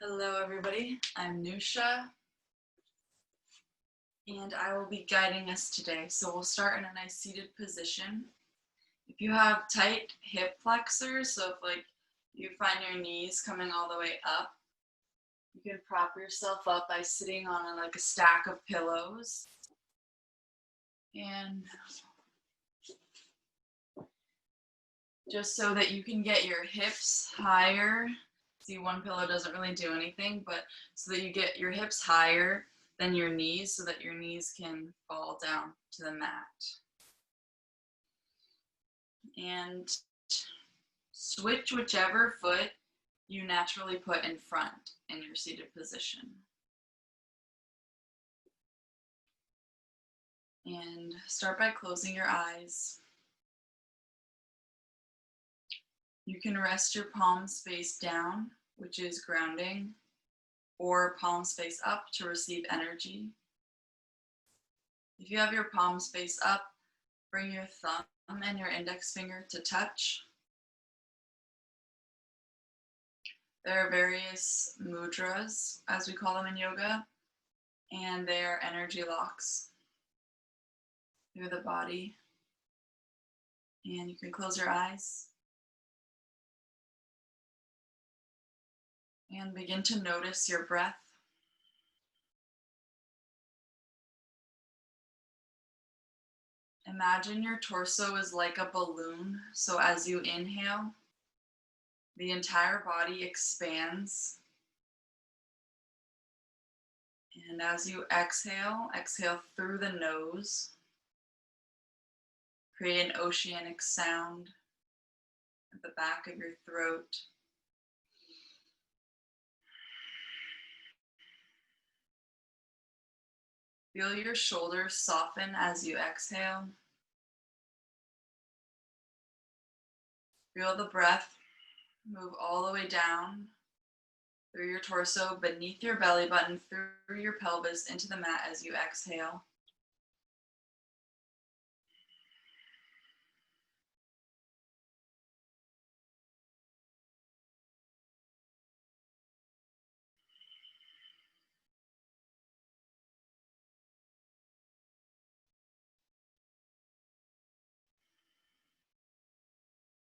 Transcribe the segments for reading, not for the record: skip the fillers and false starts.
Hello everybody, I'm Nusha and I will be guiding us today. So we'll start in a nice seated position. If you have tight hip flexors, so if you find your knees coming all the way up, you can prop yourself up by sitting on a stack of pillows. And just so that you can get your hips higher. See, one pillow doesn't really do anything, but so that you get your hips higher than your knees so that your knees can fall down to the mat. And switch whichever foot you naturally put in front in your seated position. And start by closing your eyes. You can rest your palms face down, which is grounding, or palms face up to receive energy. If you have your palms face up, bring your thumb and your index finger to touch. There are various mudras, as we call them in yoga, and they are energy locks through the body. And you can close your eyes and begin to notice your breath. Imagine your torso is like a balloon, so as you inhale, the entire body expands. And as you exhale, exhale through the nose. Create an oceanic sound at the back of your throat. Feel your shoulders soften as you exhale. Feel the breath move all the way down through your torso, beneath your belly button, through your pelvis, into the mat as you exhale.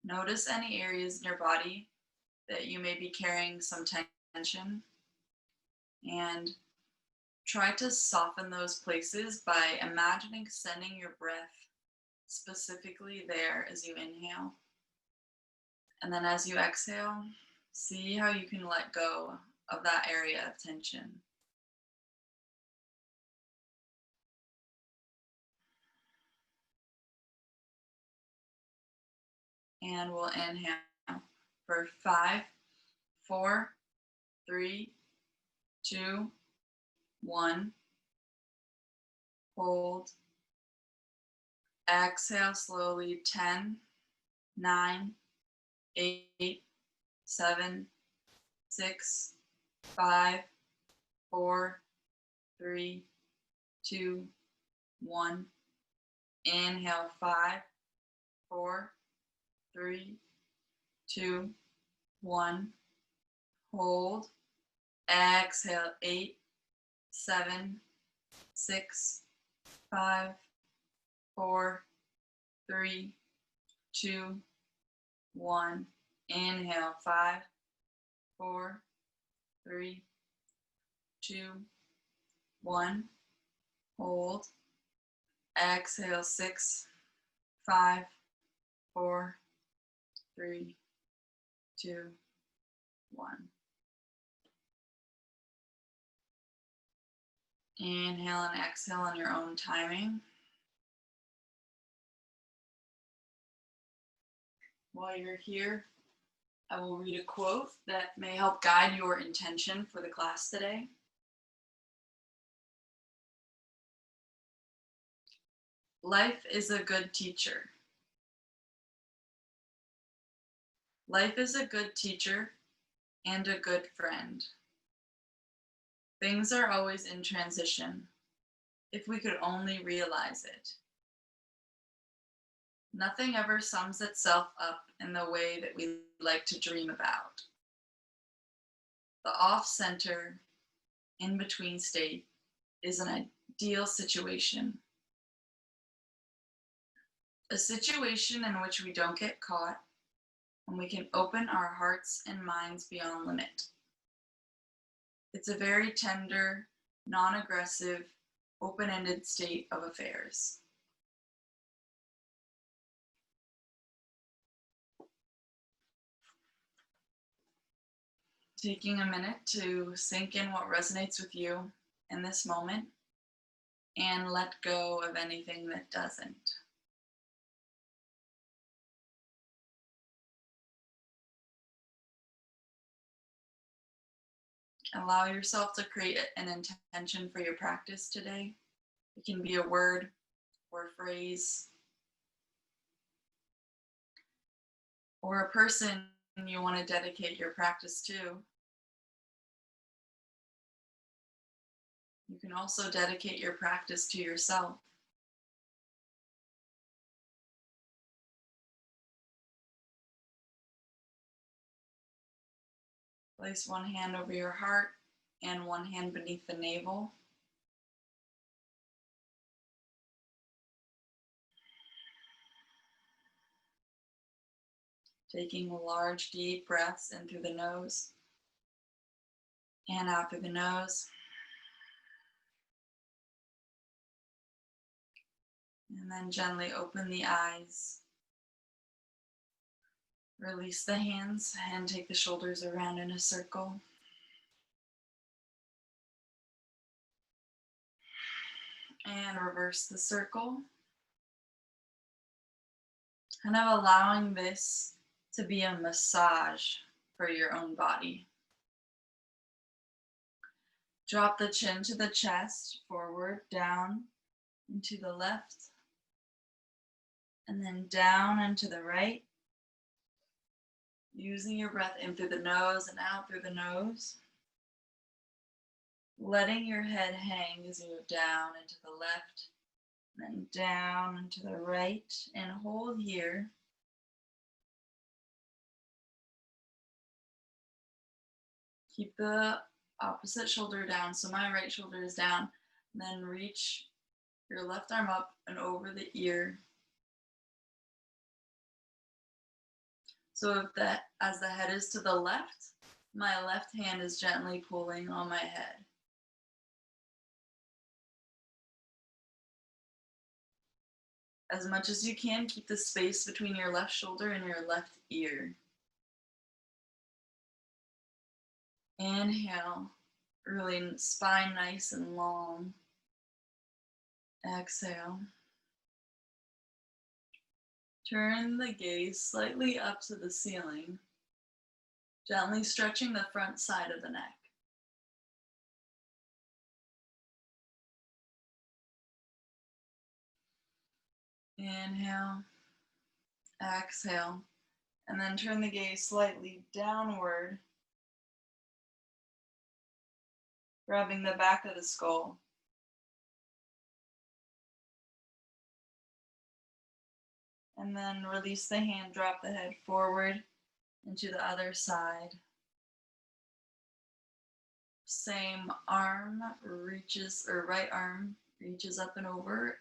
Notice any areas in your body that you may be carrying some tension, and try to soften those places by imagining sending your breath specifically there as you inhale. And then as you exhale, see how you can let go of that area of tension. And we'll inhale for 5, 4, 3, 2, 1. Hold. Exhale slowly. 10, 9, 8, 7, 6, 5, 4, 3, 2, 1. Inhale 5, 4, 3, 2, 1. Hold. Exhale 8, 7, 6, 5, 4, 3, 2, 1. Inhale 5, 4, 3, 2, 1. Hold. Exhale 6, 5, 4, 3, 2, 1. Inhale and exhale on your own timing. While you're here, I will read a quote that may help guide your intention for the class today. Life is a good teacher. Life is a good teacher and a good friend. Things are always in transition, if we could only realize it. Nothing ever sums itself up in the way that we like to dream about. The off-center, in-between state is an ideal situation. A situation in which we don't get caught and we can open our hearts and minds beyond limit. It's a very tender, non-aggressive, open-ended state of affairs. Taking a minute to sink in what resonates with you in this moment and let go of anything that doesn't. Allow yourself to create an intention for your practice today. It can be a word or a phrase or a person you want to dedicate your practice to. You can also dedicate your practice to yourself. Place one hand over your heart and one hand beneath the navel. Taking large, deep breaths in through the nose and out through the nose. And then gently open the eyes. Release the hands and take the shoulders around in a circle. And reverse the circle. Kind of allowing this to be a massage for your own body. Drop the chin to the chest, forward, down, and to the left, and then down and to the right. Using your breath in through the nose and out through the nose. Letting your head hang as you move down and to the left, then down and to the right, and hold here. Keep the opposite shoulder down, so my right shoulder is down. Then reach your left arm up and over the ear. So as the head is to the left, my left hand is gently pulling on my head. As much as you can, keep the space between your left shoulder and your left ear. Inhale, really spine nice and long. Exhale. Turn the gaze slightly up to the ceiling, gently stretching the front side of the neck. Inhale, exhale, and then turn the gaze slightly downward, grabbing the back of the skull. And then release the hand, drop the head forward into the other side. Same arm reaches, or right arm reaches up and over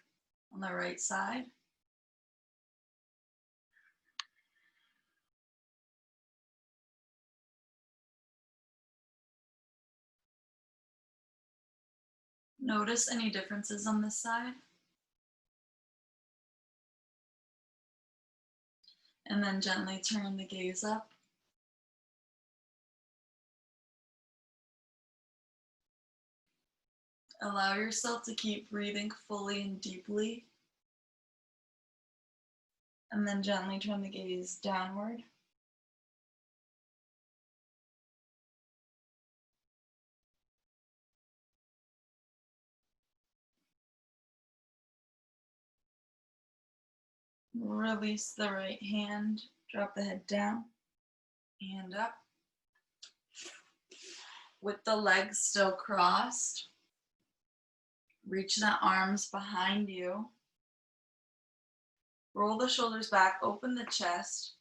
on the right side. Notice any differences on this side. And then gently turn the gaze up. Allow yourself to keep breathing fully and deeply. And then gently turn the gaze downward. Release the right hand, drop the head down, hand up. With the legs still crossed, reach the arms behind you. Roll the shoulders back, open the chest.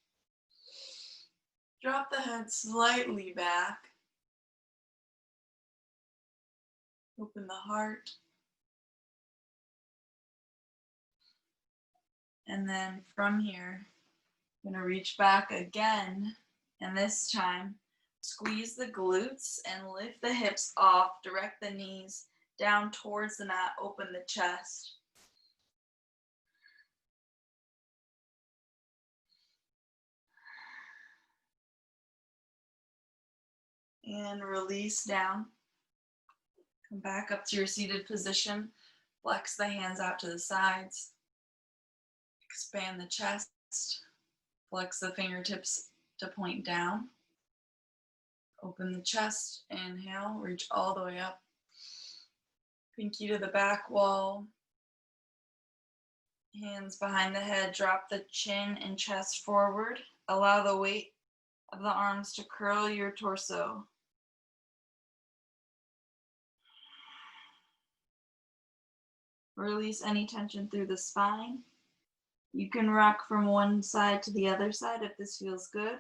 Drop the head slightly back. Open the heart. And then from here, I'm going to reach back again. And this time, squeeze the glutes and lift the hips off. Direct the knees down towards the mat. Open the chest. And release down. Come back up to your seated position. Flex the hands out to the sides. Expand the chest. Flex the fingertips to point down. Open the chest. Inhale. Reach all the way up. Pinky to the back wall. Hands behind the head. Drop the chin and chest forward. Allow the weight of the arms to curl your torso. Release any tension through the spine. You can rock from one side to the other side if this feels good.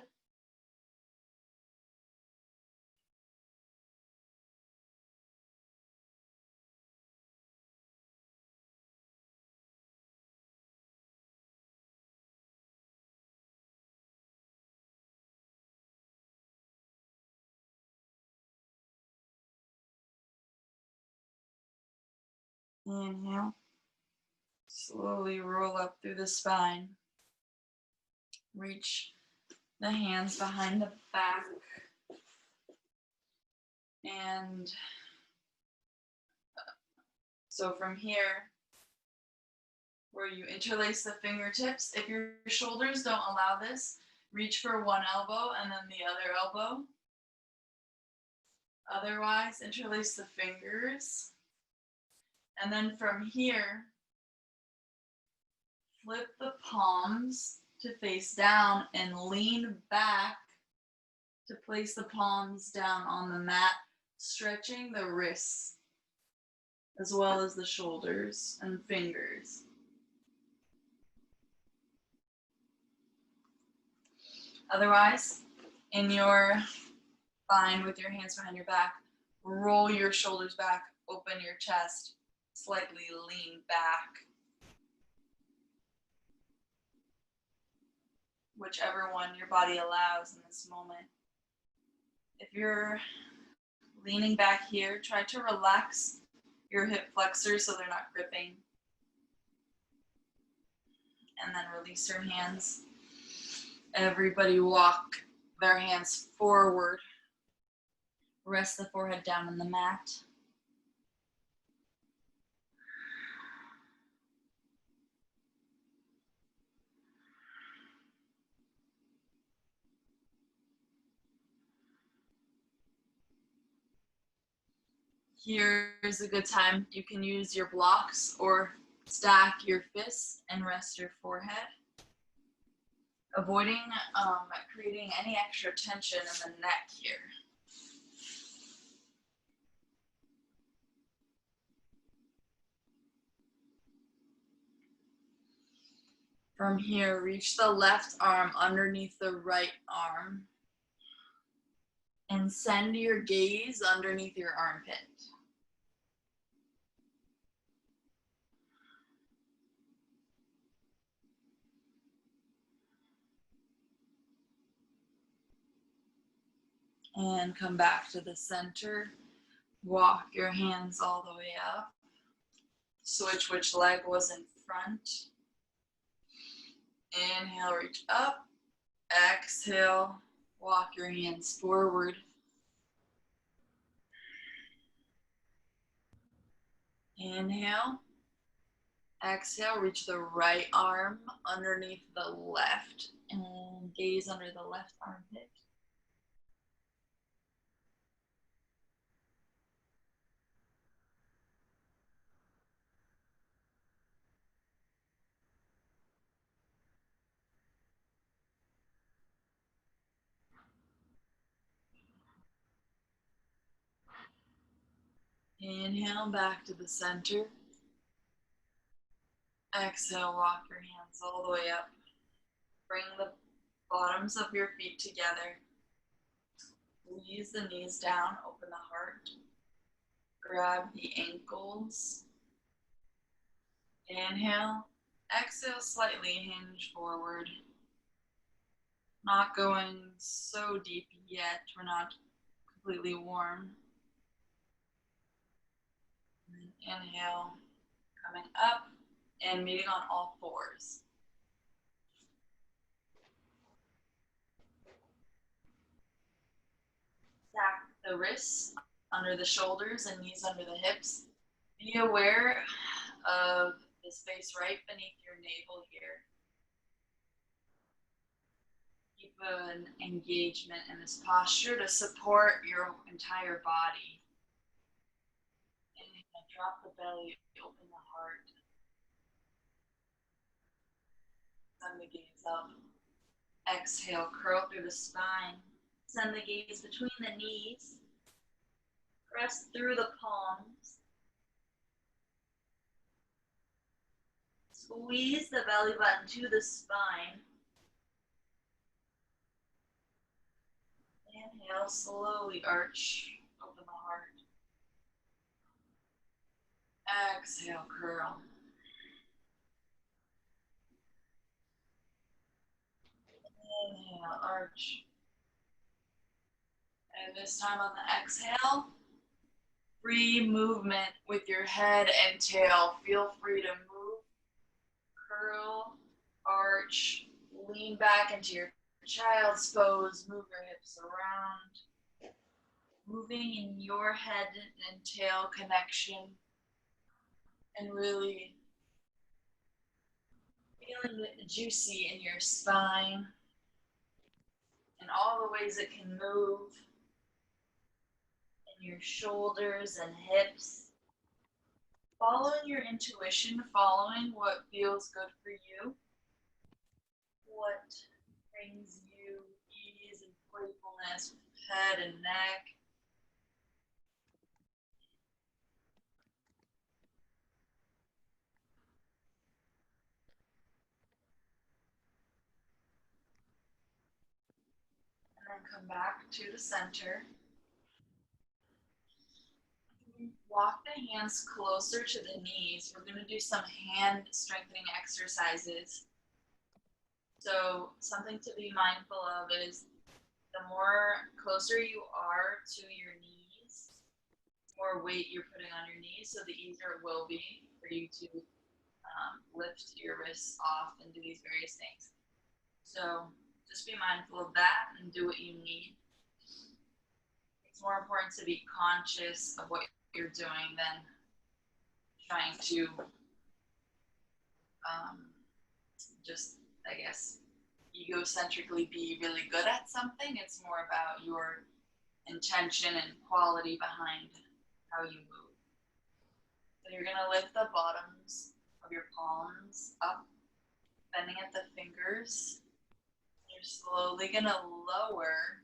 Inhale. Slowly roll up through the spine. Reach the hands behind the back. And so from here, where you interlace the fingertips, if your shoulders don't allow this, reach for one elbow and then the other elbow. Otherwise, interlace the fingers. And then from here, flip the palms to face down and lean back to place the palms down on the mat, stretching the wrists as well as the shoulders and fingers. Otherwise, in your bind with your hands behind your back, roll your shoulders back, open your chest, slightly lean back. Whichever one your body allows in this moment. If you're leaning back here, try to relax your hip flexors so they're not gripping. And then release your hands. Everybody walk their hands forward. Rest the forehead down on the mat. Here's a good time. You can use your blocks or stack your fists and rest your forehead. Avoiding creating any extra tension in the neck here. From here, reach the left arm underneath the right arm and send your gaze underneath your armpit. And come back to the center. Walk your hands all the way up. Switch which leg was in front. Inhale, reach up. Exhale, walk your hands forward. Inhale. Exhale, reach the right arm underneath the left and gaze under the left armpit. Inhale, back to the center. Exhale, walk your hands all the way up. Bring the bottoms of your feet together. Squeeze the knees down, open the heart. Grab the ankles. Inhale. Exhale, slightly hinge forward. Not going so deep yet. We're not completely warm. And inhale, coming up and meeting on all fours. Stack the wrists under the shoulders and knees under the hips. Be aware of the space right beneath your navel here. Keep an engagement in this posture to support your entire body. Inhale, drop the belly, open the heart. Send the gaze up. Exhale, curl through the spine. Send the gaze between the knees. Press through the palms. Squeeze the belly button to the spine. Inhale, slowly arch, open the heart. Exhale, curl. Inhale, arch. And this time on the exhale, free movement with your head and tail. Feel free to move, curl, arch, lean back into your child's pose, move your hips around, moving in your head and tail connection, and really feeling it juicy in your spine and all the ways it can move in your shoulders and hips. Following your intuition, following what feels good for you, what brings you ease and playfulness with head and neck. And then come back to the center. Walk the hands closer to the knees. We're going to do some hand strengthening exercises. So something to be mindful of is the more closer you are to your knees, the more weight you're putting on your knees, so the easier it will be for you to lift your wrists off and do these various things. So just be mindful of that and do what you need. It's more important to be conscious of what you're doing than trying to just, I guess, egocentrically be really good at something. It's more about your intention and quality behind how you move. So you're going to lift the bottoms of your palms up, bending at the fingers. You're slowly going to lower,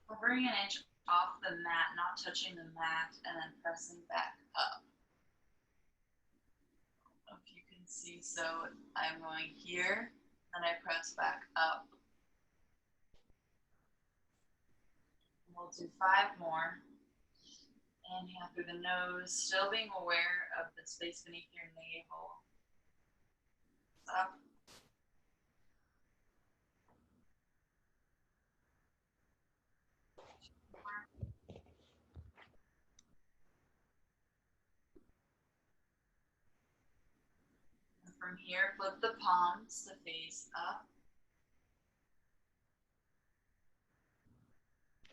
hovering an inch off the mat, not touching the mat, and then pressing back up. If you can see, so I'm going here, and I press back up. We'll do 5 more. Inhale through the nose, still being aware of the space beneath your navel. Up. And from here, flip the palms to face up.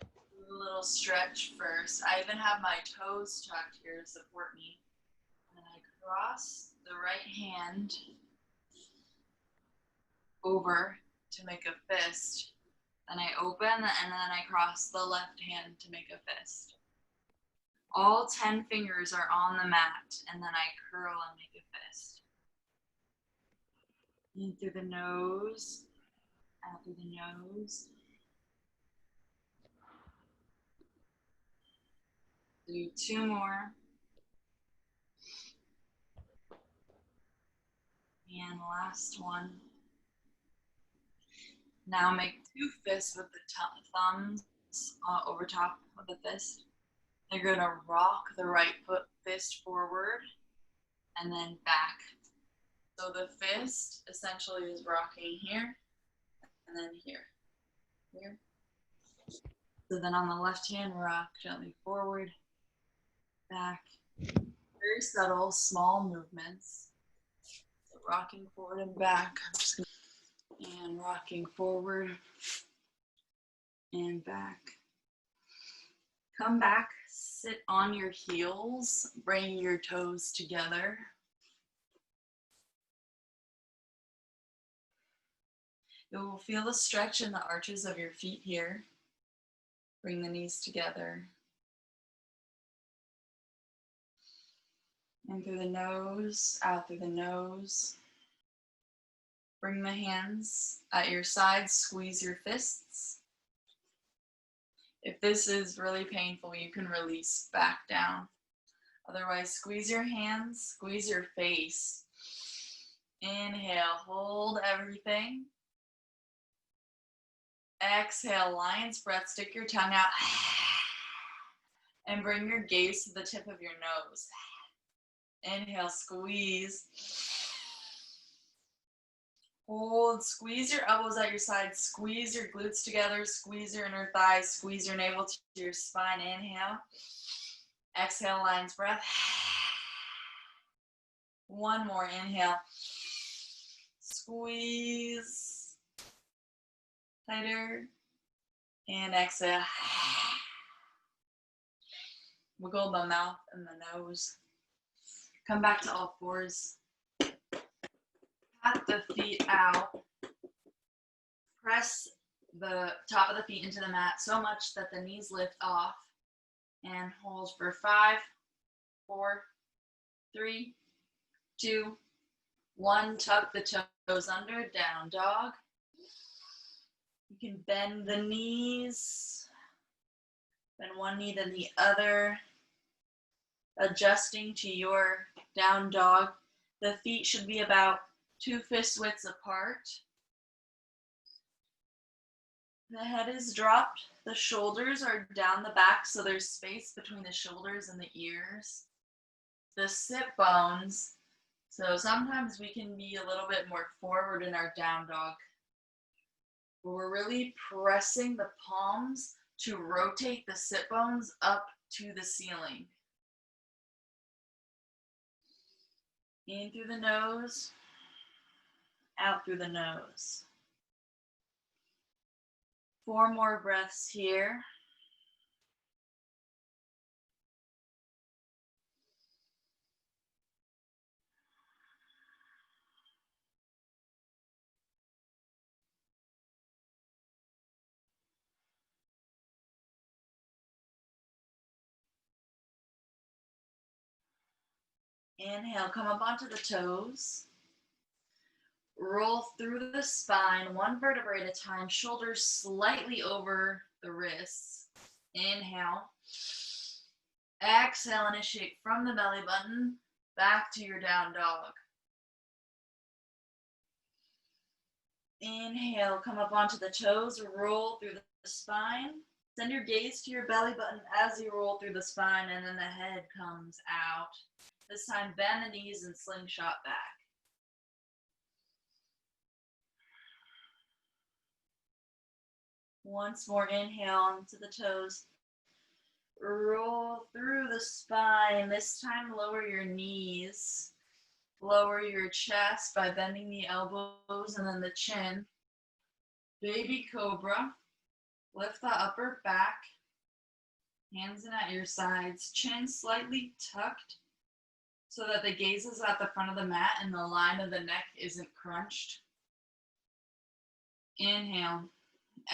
Do a little stretch first. I even have my toes tucked here to support me. And I cross the right hand over to make a fist. Then I open, and then I cross the left hand to make a fist. All 10 fingers are on the mat, and then I curl and make a fist. In through the nose, out through the nose. Do 2 more. And last one. Now make 2 fists with the thumbs over top of the fist. You're gonna rock the right fist forward and then back. So the fist essentially is rocking here and then here. Here. So then on the left hand, rock gently forward, back. Very subtle, small movements. So rocking forward and back. And rocking forward and back. Come back, sit on your heels, bring your toes together. You will feel the stretch in the arches of your feet here. Bring the knees together. In through the nose, out through the nose. Bring the hands at your sides, squeeze your fists. If this is really painful, you can release back down. Otherwise, squeeze your hands, squeeze your face. Inhale, hold everything. Exhale, lion's breath, stick your tongue out. And bring your gaze to the tip of your nose. Inhale, squeeze. Hold, squeeze your elbows at your sides, squeeze your glutes together, squeeze your inner thighs, squeeze your navel to your spine. Inhale. Exhale, lion's breath. One more, inhale. Squeeze. Tighter. And exhale. Wiggle the mouth and the nose. Come back to all fours. Pat the feet out. Press the top of the feet into the mat so much that the knees lift off. And hold for 5, 4, 3, 2, 1. Tuck the toes under, down dog. You can bend the knees. Bend one knee, then the other. Adjusting to your down dog. The feet should be about 2 fist widths apart. The head is dropped. The shoulders are down the back, so there's space between the shoulders and the ears. The sit bones, so sometimes we can be a little bit more forward in our down dog. We're really pressing the palms to rotate the sit bones up to the ceiling. In through the nose, out through the nose. 4 more breaths here. Inhale, come up onto the toes. Roll through the spine, 1 vertebrae at a time, shoulders slightly over the wrists. Inhale. Exhale, initiate from the belly button back to your down dog. Inhale, come up onto the toes, roll through the spine. Send your gaze to your belly button as you roll through the spine, and then the head comes out. This time, bend the knees and slingshot back. Once more, inhale onto the toes. Roll through the spine. This time, lower your knees. Lower your chest by bending the elbows and then the chin. Baby cobra. Lift the upper back. Hands in at your sides. Chin slightly tucked so that the gaze is at the front of the mat and the line of the neck isn't crunched. Inhale.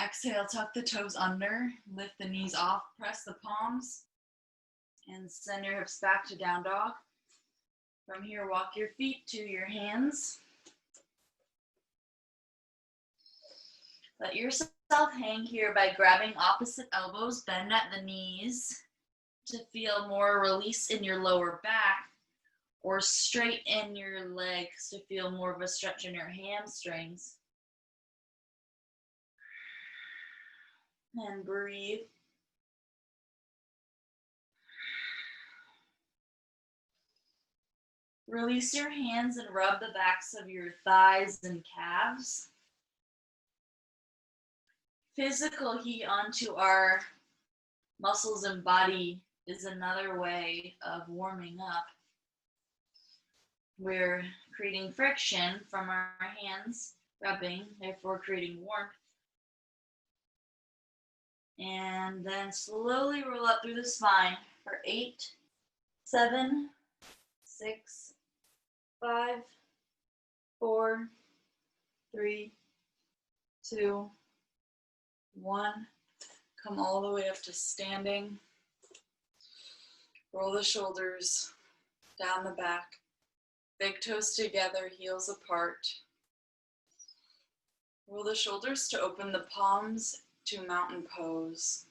Exhale, tuck the toes under, lift the knees off, press the palms, and send your hips back to down dog. From here, walk your feet to your hands. Let yourself hang here by grabbing opposite elbows, bend at the knees to feel more release in your lower back, or straighten your legs to feel more of a stretch in your hamstrings. And breathe. Release your hands and rub the backs of your thighs and calves. Physical heat onto our muscles and body is another way of warming up. We're creating friction from our hands rubbing, therefore creating warmth. And then slowly roll up through the spine for 8, 7, 6, 5, 4, 3, 2, 1. Come all the way up to standing. Roll the shoulders down the back. Big toes together, heels apart. Roll the shoulders to open the palms to mountain pose.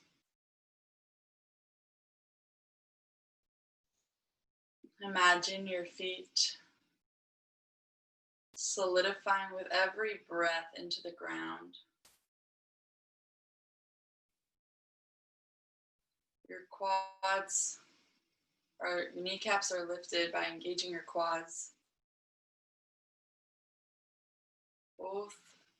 Imagine your feet solidifying with every breath into the ground. Your quads, or your kneecaps are lifted by engaging your quads. Both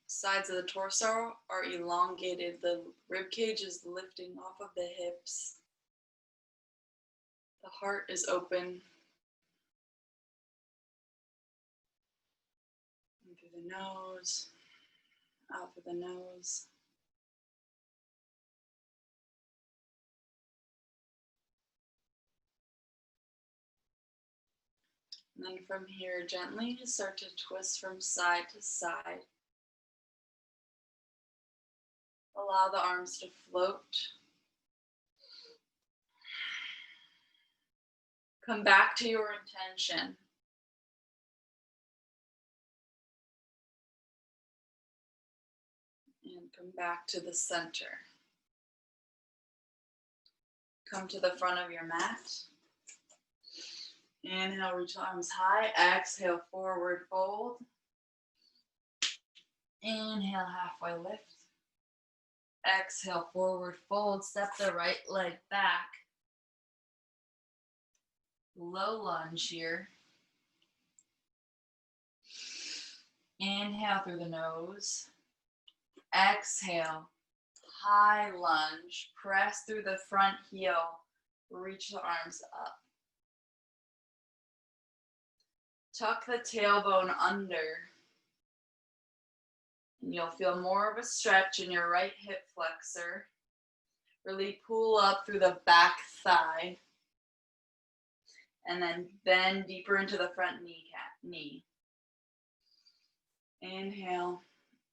sides of the torso are elongated. The rib cage is lifting off of the hips. The heart is open. In through the nose, out through the nose. And then from here, gently start to twist from side to side. Allow the arms to float. Come back to your intention. And come back to the center. Come to the front of your mat. Inhale, reach the arms high. Exhale, forward fold. Inhale, halfway lift. Exhale, forward fold. Step the right leg back. Low lunge here. Inhale through the nose. Exhale, high lunge. Press through the front heel. Reach the arms up. Tuck the tailbone under. And you'll feel more of a stretch in your right hip flexor. Really pull up through the back thigh. And then bend deeper into the front knee. Inhale.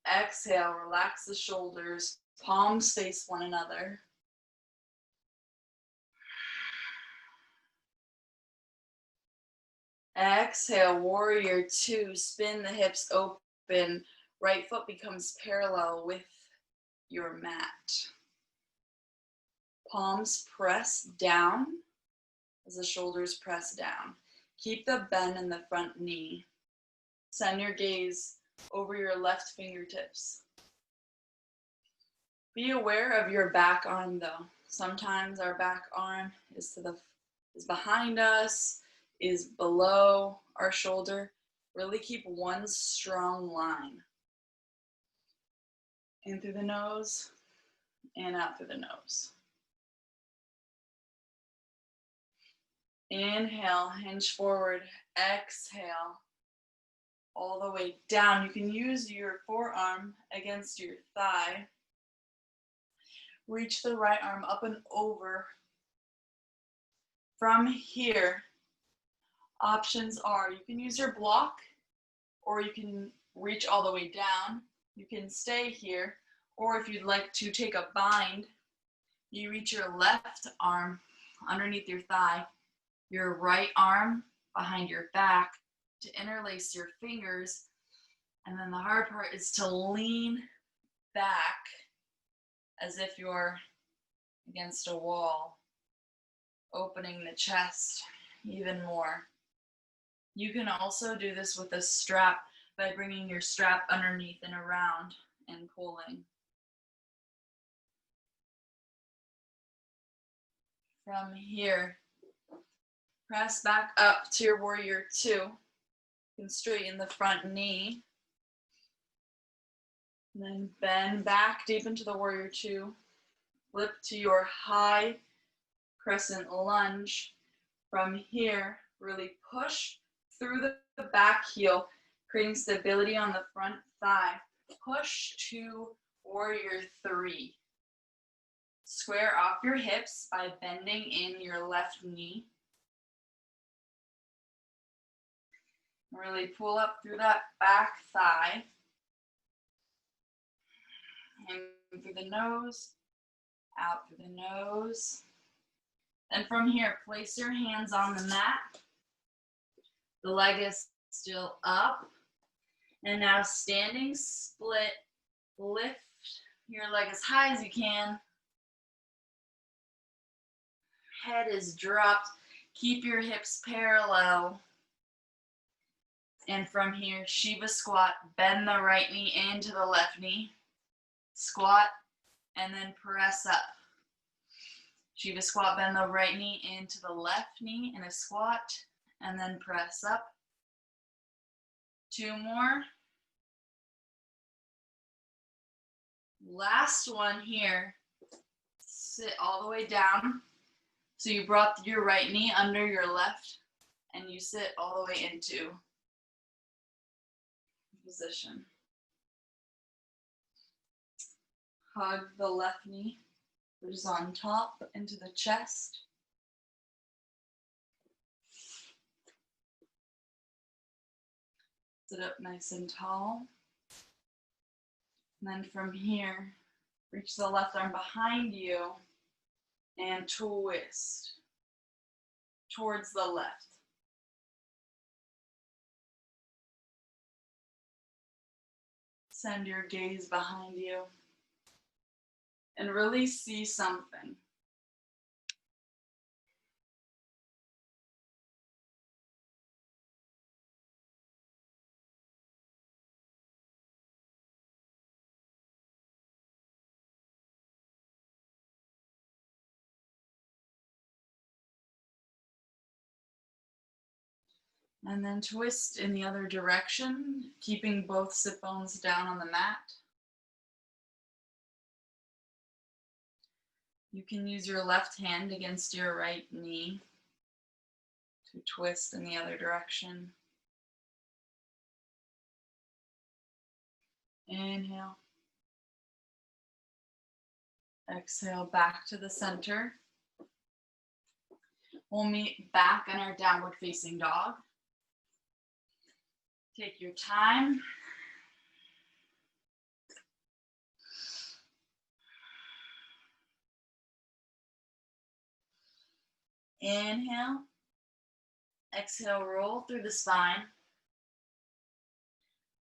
Exhale, relax the shoulders. Palms face one another. Exhale, warrior two. Spin the hips open. Right foot becomes parallel with your mat. Palms press down as the shoulders press down. Keep the bend in the front knee. Send your gaze over your left fingertips. Be aware of your back arm though. Sometimes our back arm is behind us, is below our shoulder. Really keep one strong line. In through the nose and out through the nose. Inhale, hinge forward. Exhale, all the way down. You can use your forearm against your thigh. Reach the right arm up and over. From here, options are you can use your block or you can reach all the way down. You can stay here, or if you'd like to take a bind, you reach your left arm underneath your thigh, your right arm behind your back to interlace your fingers, and then the hard part is to lean back as if you're against a wall, opening the chest even more. You can also do this with a strap by bringing your strap underneath and around and pulling. From here, Press back up to your warrior two. You can straighten the front knee. And then bend back deep into the warrior two. Flip to your high crescent lunge. From here, really push through the back heel, creating stability on the front thigh. Push to warrior three. Square off your hips by bending in your left knee. Really pull up through that back thigh. In through the nose, out through the nose. And from here, place your hands on the mat. The leg is still up. And now standing split, lift your leg as high as you can. Head is dropped. Keep your hips parallel. And from here, Shiva squat, bend the right knee into the left knee. Squat, and then press up. Shiva squat, bend the right knee into the left knee in a squat, and then press up. Two more. Last one here. Sit all the way down. So you brought your right knee under your left, and you sit all the way into position. Hug the left knee, which is on top, into the chest. Sit up nice and tall. And then from here, reach the left arm behind you and twist towards the left. Send your gaze behind you and really see something. And then twist in the other direction, keeping both sit bones down on the mat. You can use your left hand against your right knee to twist in the other direction. Inhale. Exhale back to the center. We'll meet back in our downward facing dog. Take your time. Inhale. Exhale, roll through the spine.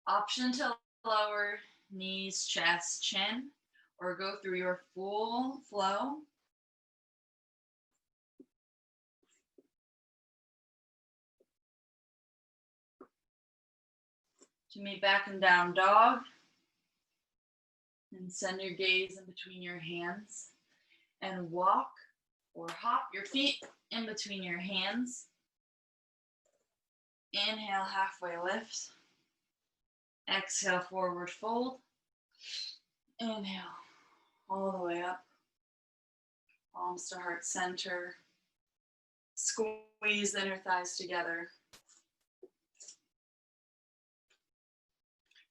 Option to lower knees, chest, chin, or go through your full flow. To meet back in down dog. And send your gaze in between your hands. And walk or hop your feet in between your hands. Inhale, halfway lift. Exhale, forward fold. Inhale, all the way up. Palms to heart center. Squeeze the inner thighs together.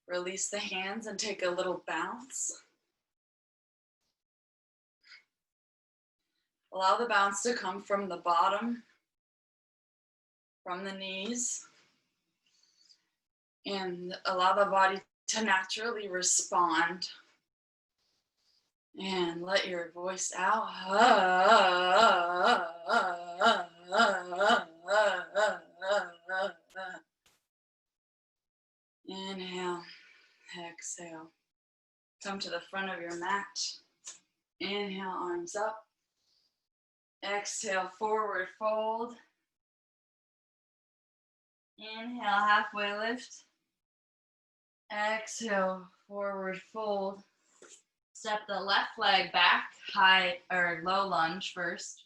Release the hands and take a little bounce. Allow the bounce to come from the bottom, from the knees, and allow the body to naturally respond. And let your voice out. Inhale, exhale. Come to the front of your mat. Inhale, arms up. Exhale, forward fold. Inhale, halfway lift. Exhale, forward fold. Step the left leg back, high or low lunge first.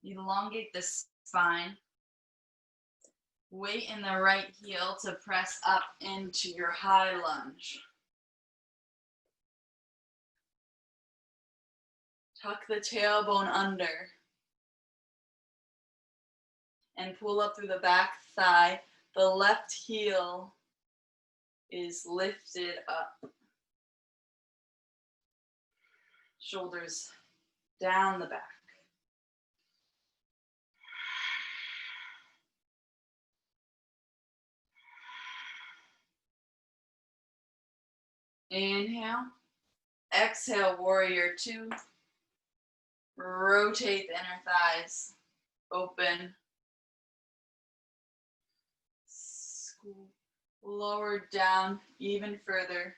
Elongate the spine. Weight in the right heel to press up into your high lunge. Tuck the tailbone under. And pull up through the back thigh. The left heel is lifted up. Shoulders down the back. Inhale. Exhale, warrior two. Rotate the inner thighs. Open. Lower down even further.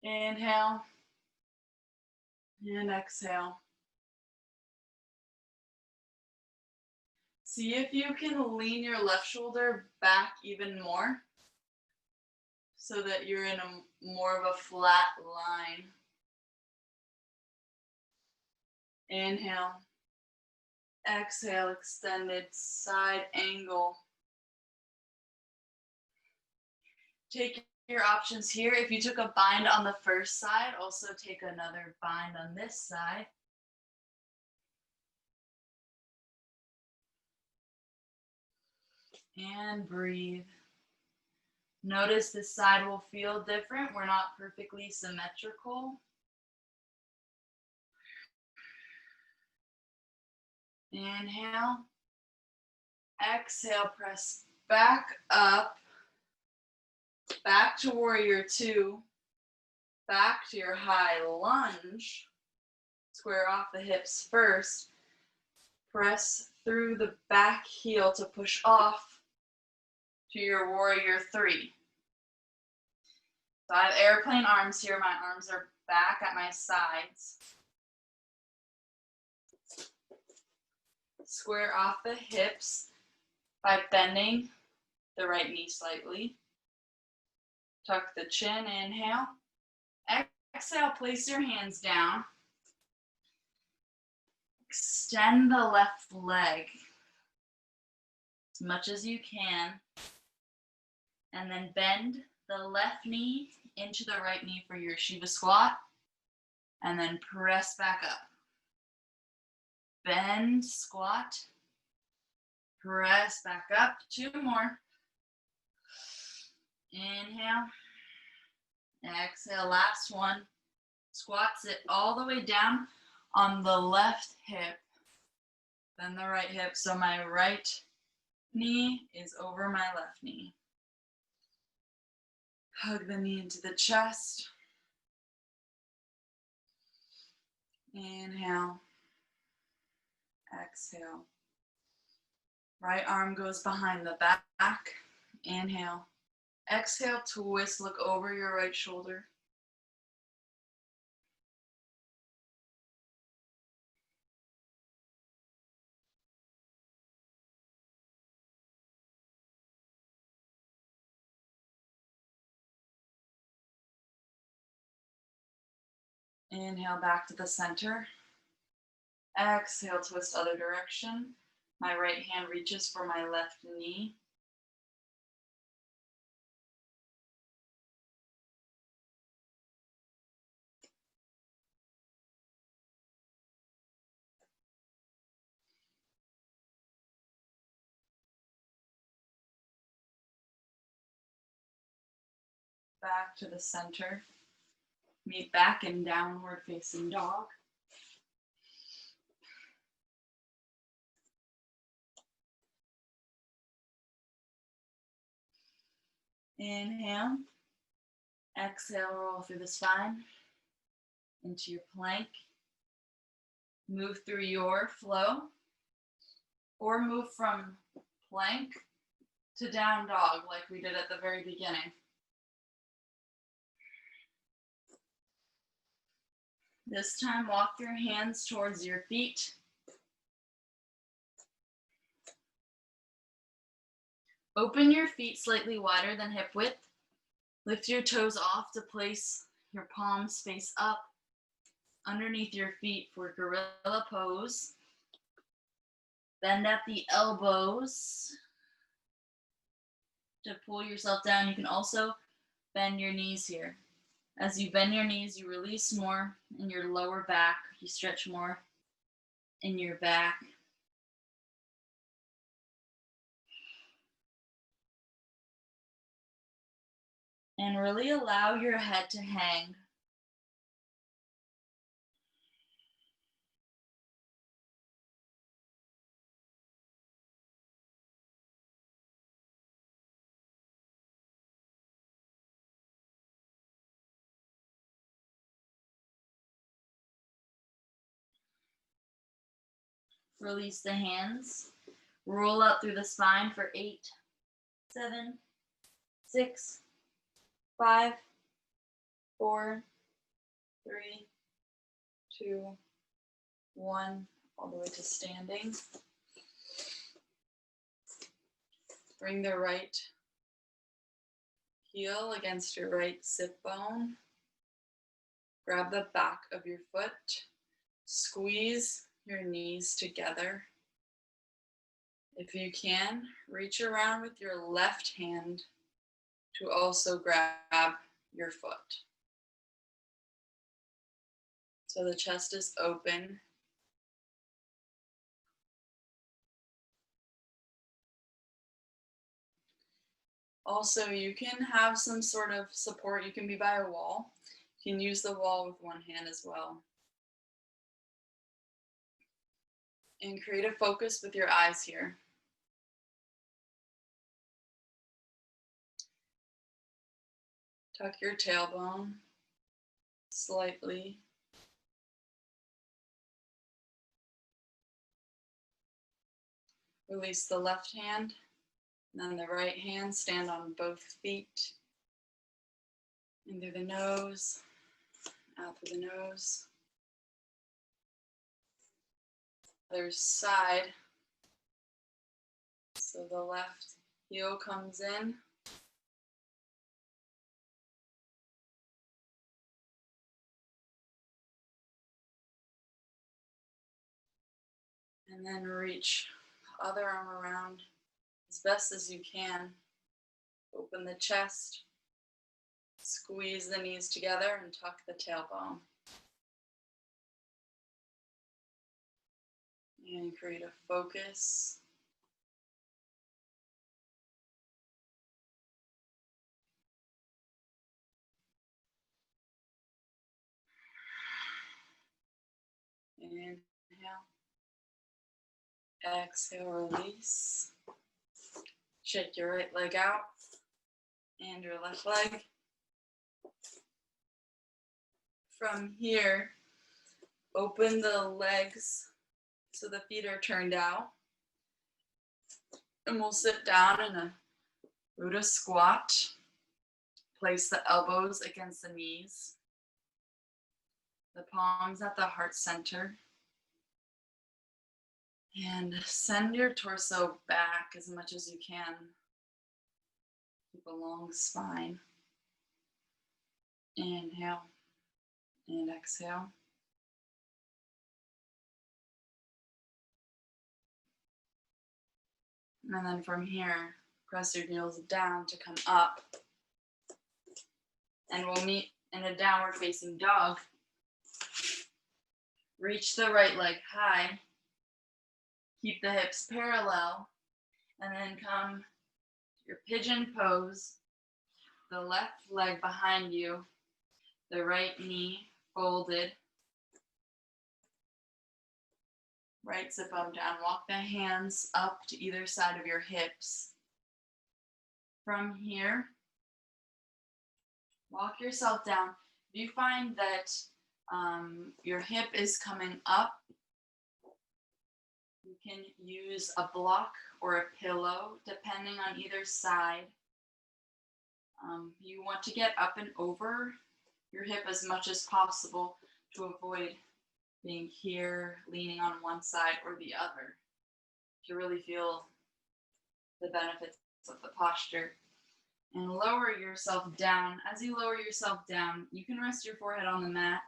Inhale. And exhale. See if you can lean your left shoulder back even more so that you're in more of a flat line. Inhale. Exhale, extended side angle. Take your options here. If you took a bind on the first side, also take another bind on this side. And breathe. Notice this side will feel different. We're not perfectly symmetrical. Inhale. Exhale, press back up. Back to warrior two. Back to your high lunge. Square off the hips first. Press through the back heel to push off to your warrior three. So I have airplane arms here. My arms are back at my sides. Square off the hips by bending the right knee slightly. Tuck the chin, inhale. Exhale, place your hands down. Extend the left leg as much as you can. And then bend the left knee into the right knee for your Shiva squat. And then press back up. Bend, squat. Press back up. Two more. Inhale. Exhale, last one. Squat, sit all the way down on the left hip. Then the right hip. So my right knee is over my left knee. Hug the knee into the chest. Inhale. Exhale. Right arm goes behind the back. Inhale. Exhale, twist, look over your right shoulder. Inhale back to the center. Exhale, twist other direction. My right hand reaches for my left knee. Back to the center. Meet back in downward facing dog. Inhale. Exhale, roll through the spine into your plank. Move through your flow or move from plank to down dog like we did at the very beginning. This time, walk your hands towards your feet. Open your feet slightly wider than hip width. Lift your toes off to place your palms face up underneath your feet for gorilla pose. Bend at the elbows to pull yourself down. You can also bend your knees here. As you bend your knees, you release more in your lower back. You stretch more in your back. And really allow your head to hang. Release the hands. Roll out through the spine for 8, 7, 6, 5, 4, 3, 2, 1, all the way to standing. Bring the right heel against your right sit bone. Grab the back of your foot. Squeeze your knees together. If you can, reach around with your left hand to also grab your foot. So the chest is open. Also, you can have some sort of support. You can be by a wall. You can use the wall with one hand as well. And create a focus with your eyes here. Tuck your tailbone slightly. Release the left hand, and then the right hand. Stand on both feet. In through the nose, out through the nose. Other side. So the left heel comes in. And then reach the other arm around as best as you can. Open the chest. Squeeze the knees together and tuck the tailbone. And create a focus. Inhale. Exhale, release. Shake your right leg out and your left leg. From here, open the legs so the feet are turned out. And we'll sit down in a Buddha squat. Place the elbows against the knees. The palms at the heart center. And send your torso back as much as you can. Keep a long spine. Inhale and exhale. And then from here, press your heels down to come up. And we'll meet in a downward facing dog. Reach the right leg high. Keep the hips parallel. And then come to your pigeon pose. The left leg behind you. The right knee folded. Right sit bone down. Walk the hands up to either side of your hips. From here, walk yourself down. If you find that your hip is coming up, you can use a block or a pillow, depending on either side. You want to get up and over your hip as much as possible to avoid being here, leaning on one side or the other, to really feel the benefits of the posture. And lower yourself down. As you lower yourself down, you can rest your forehead on the mat.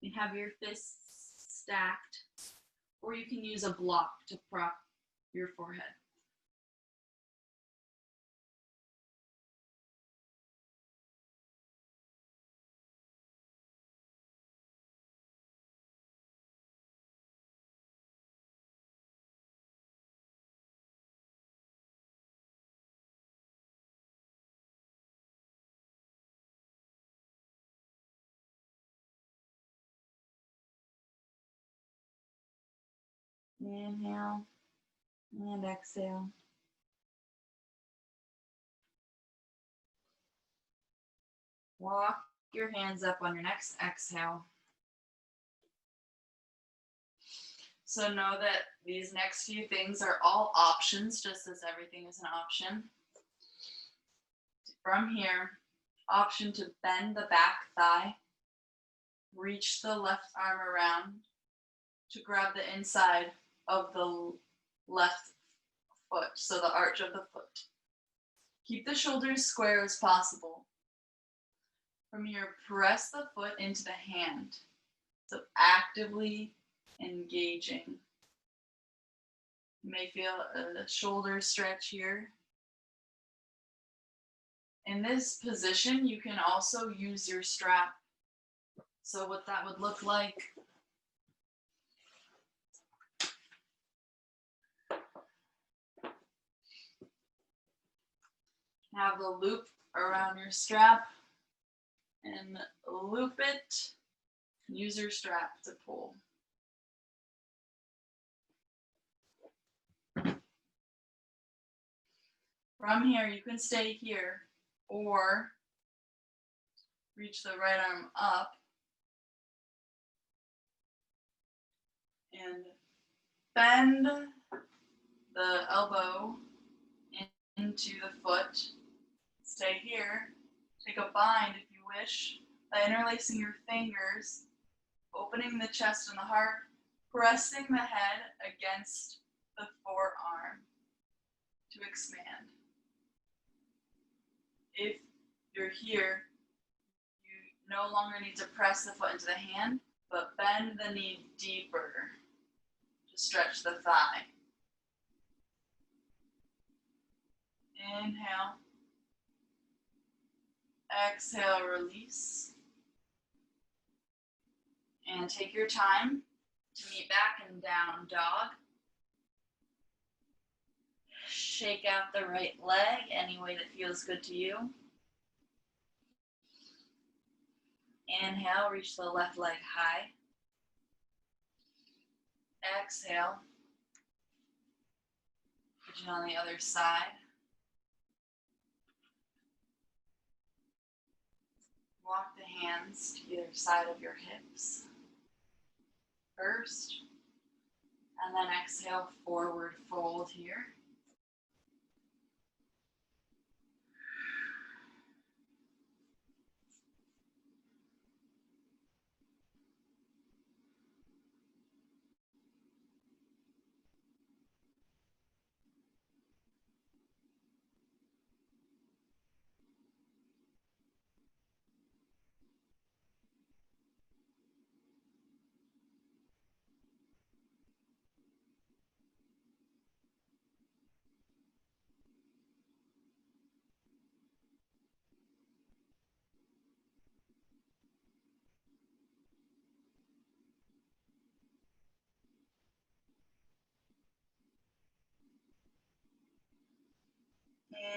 You have your fists stacked, or you can use a block to prop your forehead. Inhale and exhale. Walk your hands up on your next exhale. So know that these next few things are all options, just as everything is an option. From here, option to bend the back thigh, reach the left arm around to grab the inside of the left foot, so the arch of the foot. Keep the shoulders square as possible. From here, press the foot into the hand, so actively engaging. You may feel a shoulder stretch here. In this position, you can also use your strap. So what that would look like, have the loop around your strap and loop it. Use your strap to pull. From here, you can stay here or reach the right arm up and bend the elbow into the foot. Stay here. Take a bind if you wish by interlacing your fingers, opening the chest and the heart, pressing the head against the forearm to expand. If you're here, you no longer need to press the foot into the hand, but bend the knee deeper to stretch the thigh. Inhale. Exhale, release. And take your time to meet back in down dog. Shake out the right leg any way that feels good to you. Inhale, reach the left leg high. Exhale. Put it on the other side. Walk the hands to either side of your hips first, and then exhale, forward fold here.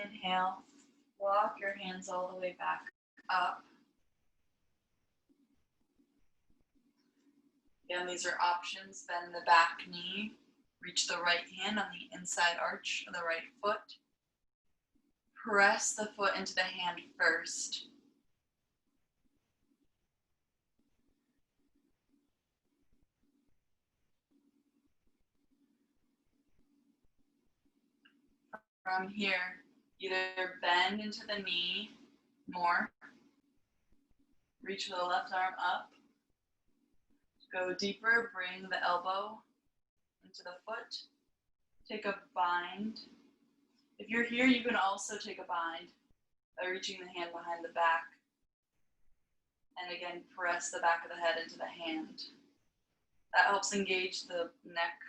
Inhale, walk your hands all the way back up. Again, these are options. Bend the back knee, reach the right hand on the inside arch of the right foot. Press the foot into the hand first. From here, either bend into the knee more, reach the left arm up, go deeper, bring the elbow into the foot, take a bind. If you're here, you can also take a bind by reaching the hand behind the back. And again, press the back of the head into the hand. That helps engage the neck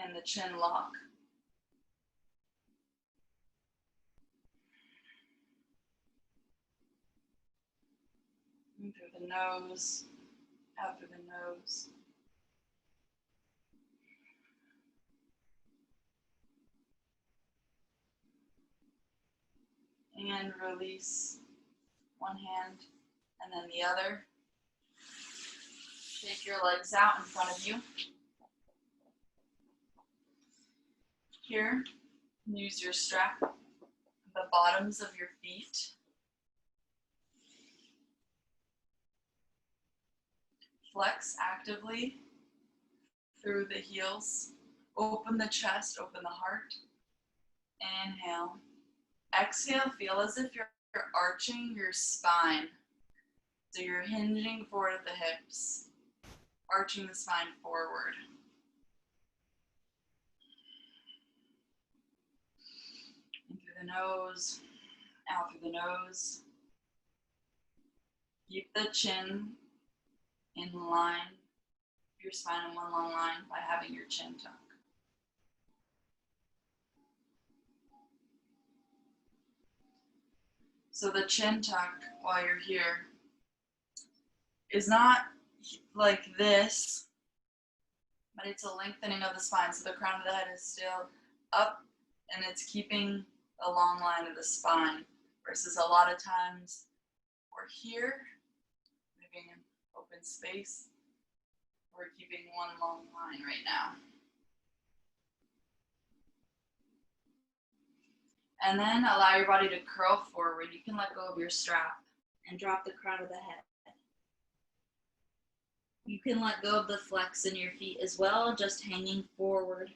and the chin lock. In through the nose, out through the nose. And release one hand and then the other. Shake your legs out in front of you. Here, use your strap, the bottoms of your feet. Flex actively through the heels. Open the chest, open the heart. Inhale. Exhale, feel as if you're arching your spine. So you're hinging forward at the hips, arching the spine forward. In through the nose, out through the nose. Keep the chin in line, your spine in one long line by having your chin tuck. So the chin tuck, while you're here, is not like this, but it's a lengthening of the spine. So the crown of the head is still up and it's keeping a long line of the spine, versus a lot of times we're here, leaving an open space. We're keeping one long line right now. And then allow your body to curl forward. You can let go of your strap and drop the crown of the head. You can let go of the flex in your feet as well, just hanging forward.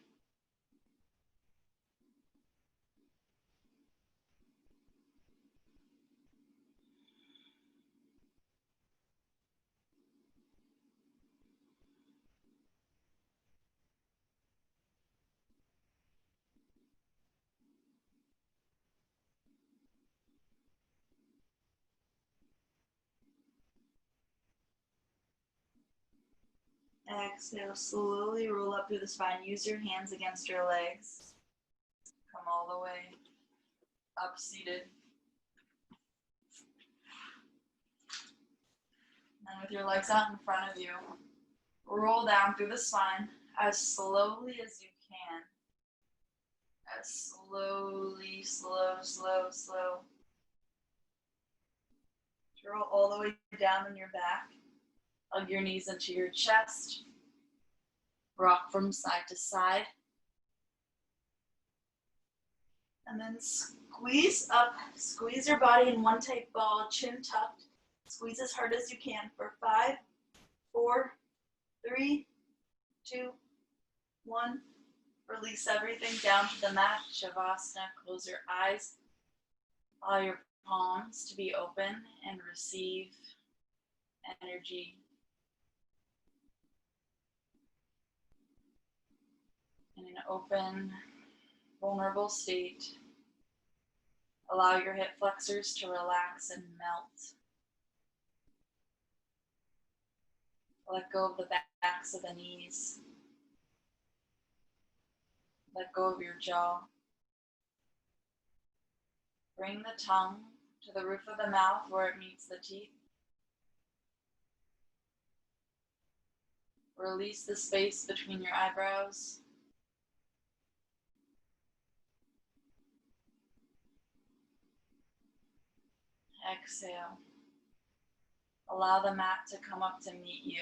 Exhale, slowly roll up through the spine. Use your hands against your legs. Come all the way up seated. And with your legs out in front of you, roll down through the spine as slowly as you can. As slowly, slow. Roll all the way down on your back. Hug your knees into your chest. Rock from side to side. And then squeeze up. Squeeze your body in one tight ball, chin tucked. Squeeze as hard as you can for 5, 4, 3, 2, 1. Release everything down to the mat. Shavasana. Close your eyes. Allow your palms to be open and receive energy. In an open, vulnerable state, allow your hip flexors to relax and melt. Let go of the backs of the knees. Let go of your jaw. Bring the tongue to the roof of the mouth where it meets the teeth. Release the space between your eyebrows. Exhale. Allow the mat to come up to meet you.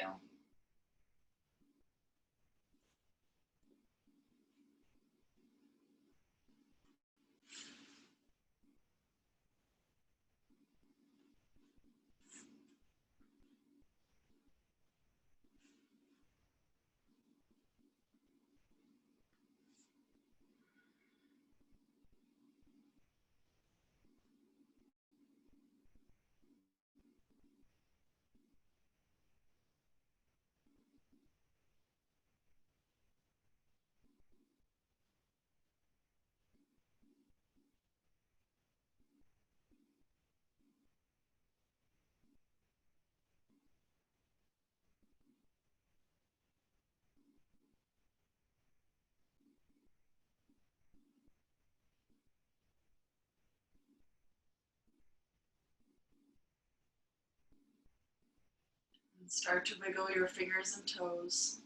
And start to wiggle your fingers and toes.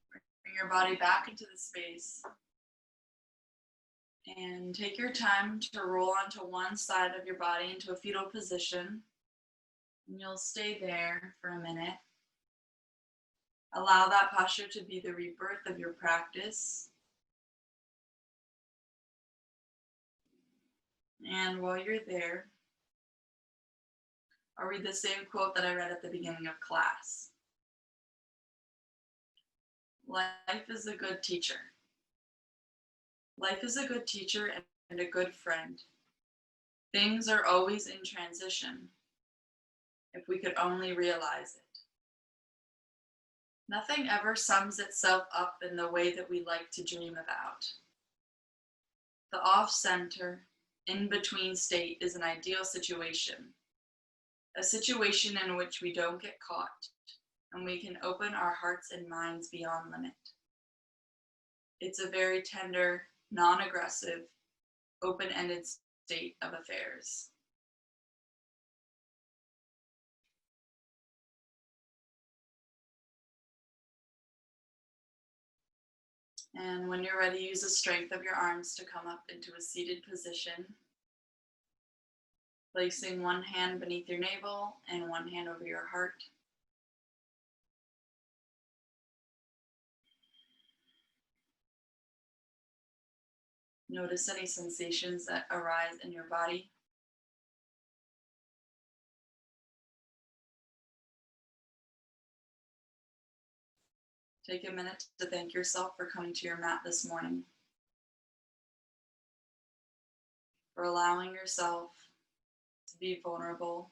Bring your body back into the space. And take your time to roll onto one side of your body into a fetal position. And you'll stay there for a minute. Allow that posture to be the rebirth of your practice. And while you're there, I'll read the same quote that I read at the beginning of class. Life is a good teacher. Life is a good teacher and a good friend. Things are always in transition, if we could only realize it. Nothing ever sums itself up in the way that we like to dream about. The off-center, in-between state is an ideal situation, a situation in which we don't get caught, and we can open our hearts and minds beyond limit. It's a very tender, non-aggressive, open-ended state of affairs. And when you're ready, use the strength of your arms to come up into a seated position, placing one hand beneath your navel and one hand over your heart. Notice any sensations that arise in your body. Take a minute to thank yourself for coming to your mat this morning, for allowing yourself to be vulnerable,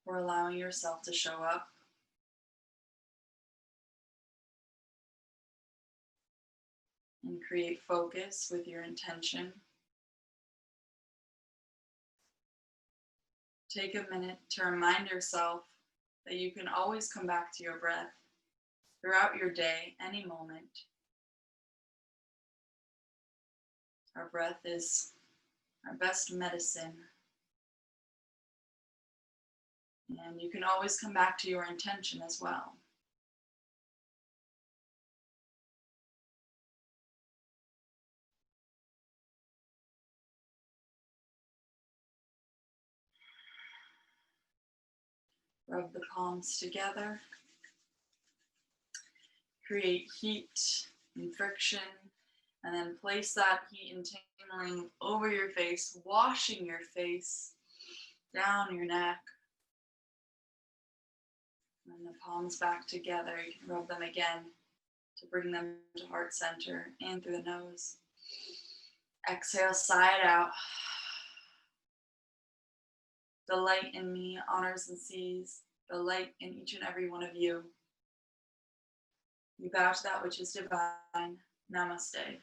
for allowing yourself to show up, and create focus with your intention. Take a minute to remind yourself that you can always come back to your breath throughout your day, any moment. Our breath is our best medicine. And you can always come back to your intention as well. Rub the palms together. Create heat and friction, and then place that heat and tingling over your face, washing your face, down your neck. And the palms back together. You can rub them again to bring them to heart center and through the nose. Exhale, sigh it out. The light in me honors and sees the light in each and every one of you. We bow to that which is divine. Namaste.